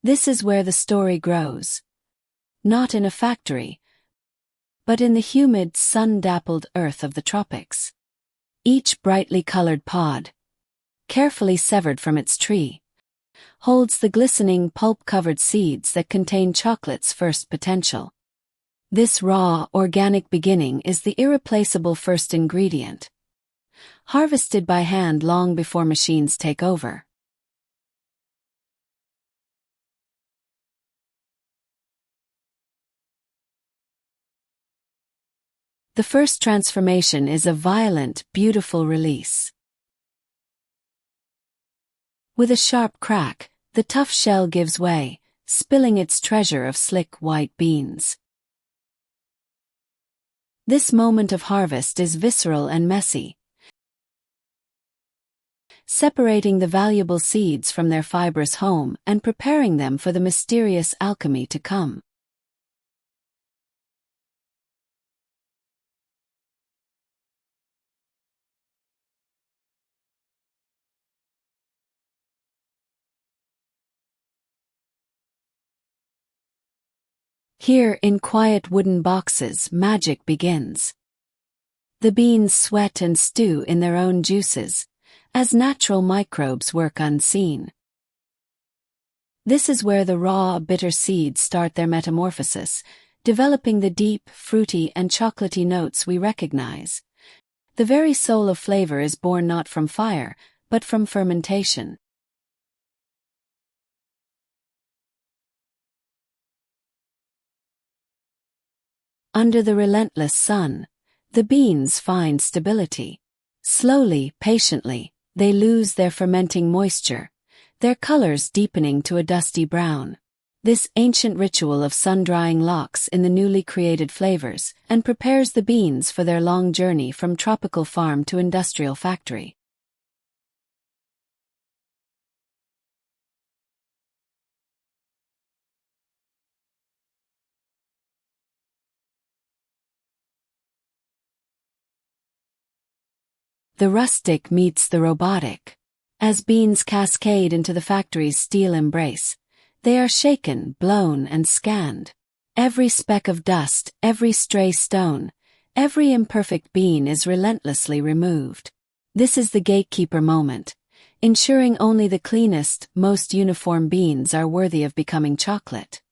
This is where the story grows. Not in a factory, but in the humid, sun-dappled earth of the tropics. Each brightly colored pod, carefully severed from its tree, holds the glistening, pulp-covered seeds that contain chocolate's first potential. This raw, organic beginning is the irreplaceable first ingredient, harvested by hand long before machines take over. The first transformation is a violent, beautiful release. With a sharp crack, the tough shell gives way, spilling its treasure of slick white beans. This moment of harvest is visceral and messy, separating the valuable seeds from their fibrous home and preparing them for the mysterious alchemy to come. Here, in quiet wooden boxes, magic begins. The beans sweat and stew in their own juices, as natural microbes work unseen. This is where the raw, bitter seeds start their metamorphosis, developing the deep, fruity, and chocolatey notes we recognize. The very soul of flavor is born not from fire, but from fermentation. Under the relentless sun, the beans find stability. Slowly, patiently, they lose their fermenting moisture, their colors deepening to a dusty brown. This ancient ritual of sun-drying locks in the newly created flavors and prepares the beans for their long journey from tropical farm to industrial factory. The rustic meets the robotic. As beans cascade into the factory's steel embrace, they are shaken, blown, and scanned. Every speck of dust, every stray stone, every imperfect bean is relentlessly removed. This is the gatekeeper moment, ensuring only the cleanest, most uniform beans are worthy of becoming chocolate.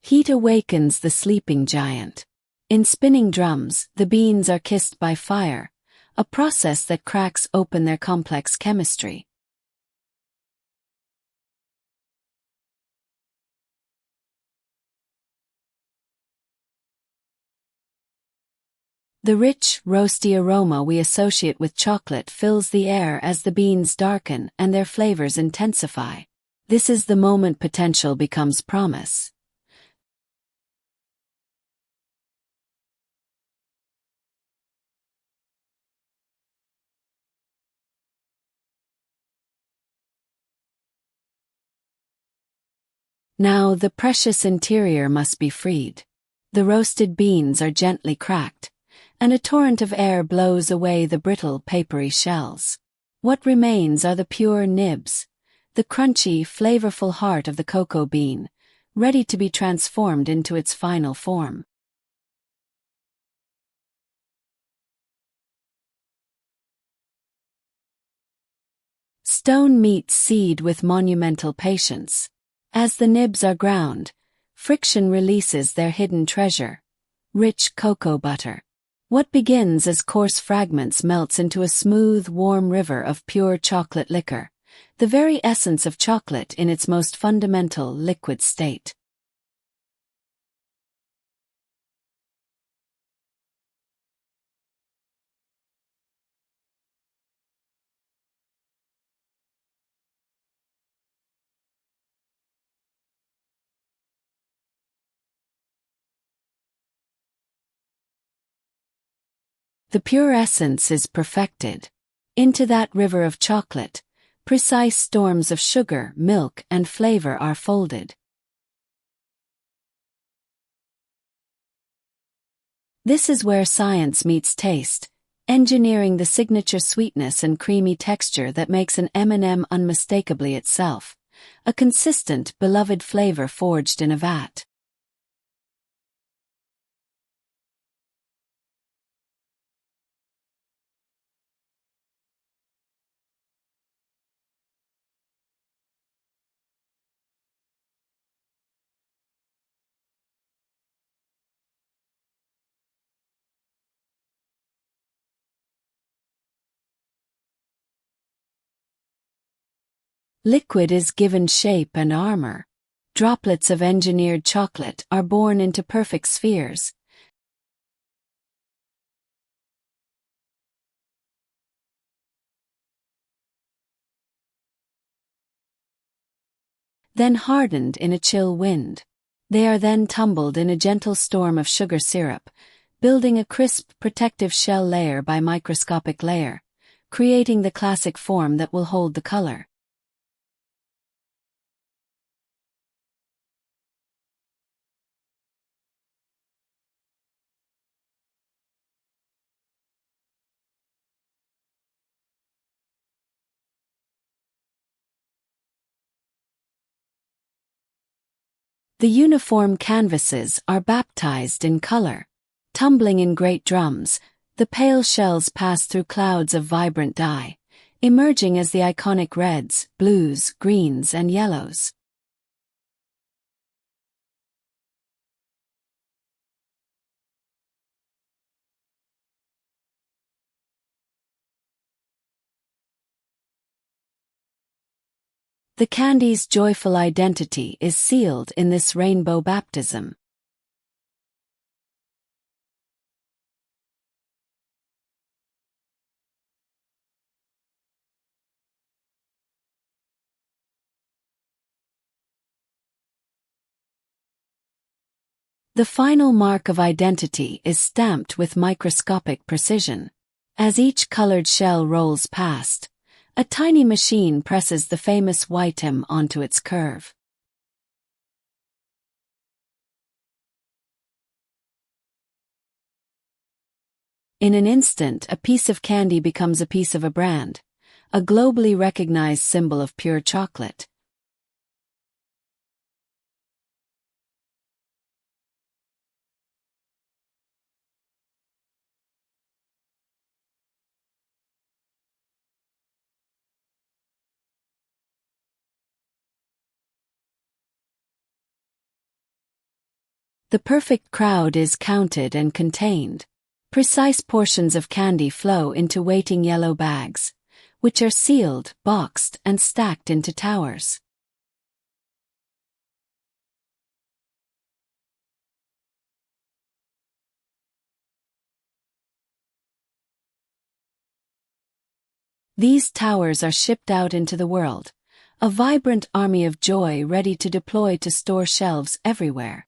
Heat awakens the sleeping giant. In spinning drums, the beans are kissed by fire, a process that cracks open their complex chemistry. The rich, roasty aroma we associate with chocolate fills the air as the beans darken and their flavors intensify. This is the moment potential becomes promise. Now the precious interior must be freed. The roasted beans are gently cracked, and a torrent of air blows away the brittle, papery shells. What remains are the pure nibs, the crunchy, flavorful heart of the cocoa bean, ready to be transformed into its final form. Stone meets seed with monumental patience. As the nibs are ground, friction releases their hidden treasure, rich cocoa butter. What begins as coarse fragments melts into a smooth, warm river of pure chocolate liquor, the very essence of chocolate in its most fundamental liquid state. The pure essence is perfected. Into that river of chocolate, precise storms of sugar, milk, and flavor are folded. This is where science meets taste, engineering the signature sweetness and creamy texture that makes an M&M unmistakably itself, a consistent, beloved flavor forged in a vat. Liquid is given shape and armor. Droplets of engineered chocolate are born into perfect spheres. Then hardened in a chill wind. They are then tumbled in a gentle storm of sugar syrup, building a crisp, protective shell layer by microscopic layer, creating the classic form that will hold the color. The uniform canvases are baptized in color. Tumbling in great drums, the pale shells pass through clouds of vibrant dye, emerging as the iconic reds, blues, greens, and yellows. The candy's joyful identity is sealed in this rainbow baptism. The final mark of identity is stamped with microscopic precision. As each colored shell rolls past, a tiny machine presses the famous white M onto its curve. In an instant, a piece of candy becomes a piece of a brand, a globally recognized symbol of pure chocolate. The perfect crowd is counted and contained. Precise portions of candy flow into waiting yellow bags, which are sealed, boxed, and stacked into towers. These towers are shipped out into the world, a vibrant army of joy ready to deploy to store shelves everywhere.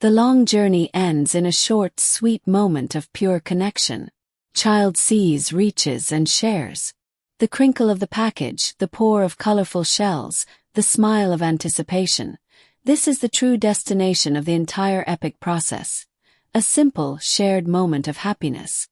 The long journey ends in a short, sweet moment of pure connection. Child sees, reaches, and shares. The crinkle of the package, the pour of colorful shells, the smile of anticipation. This is the true destination of the entire epic process. A simple, shared moment of happiness.